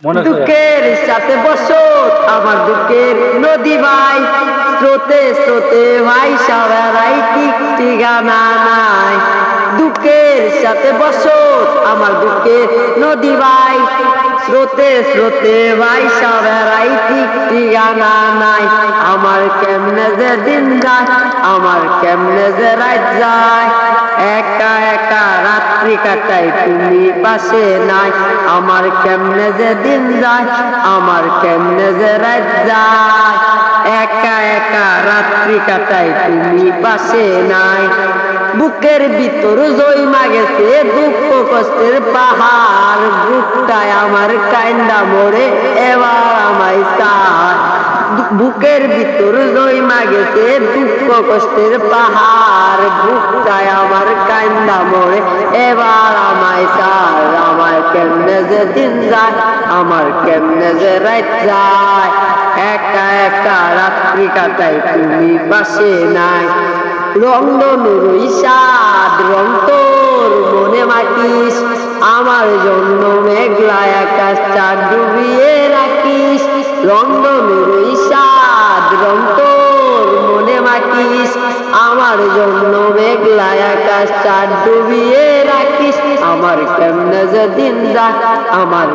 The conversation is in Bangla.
দুঃখের সাথে বসত আমার দুঃখের নদী ভাই, স্রোতে স্রোতে ভাই সবাই ঠিক ঠিকানা নাই। দুঃখের সাথে বসত আমার দুঃখের নদী ভাই, স্রোতে স্রোতে ভাই সবাই ঠিক ঠিকানা নাই। আমার কেমনে যে দিন যায়, আমার কেমনে যে রাত যায়, একা একা রাত্রি কাটাই তুমি পাশে নাই। আমার কেমনে যে দিন যায়, আমার কেমনে যে রাত যায়, একা একা রাত্রি কাটাই তুমি পাশে নাই। বুকের ভিতর জইমা গেছে দুঃখ কষ্টের পাহাড়, বুকটায় আমার কাইন্দা মরে এবার আমায় চায়। বুকের ভিতর জইমা গেছে দুঃখ কষ্টের পাহাড়, বুকটায় আমার কাইন্দা মরে এবার আমায় চায়। আমার কেমনে যে দিন যায়, আমার কেমনে যে রাত যায়, একা একা রাত্রি কাটাই তুমি পাশে নাই। রংধনুর ইশাদ রং তোর মনে মাখিস, আমার জন্য মেঘলা আকাশটা ডুবিয়ে রাখিস। রংধনুর ইশাদ রং তোর মনে মাখিস, আমার জন্য মেঘলা আকাশটা ডুবিয়ে রাখিস। আমার কেমনে যে দিন যায়, আমার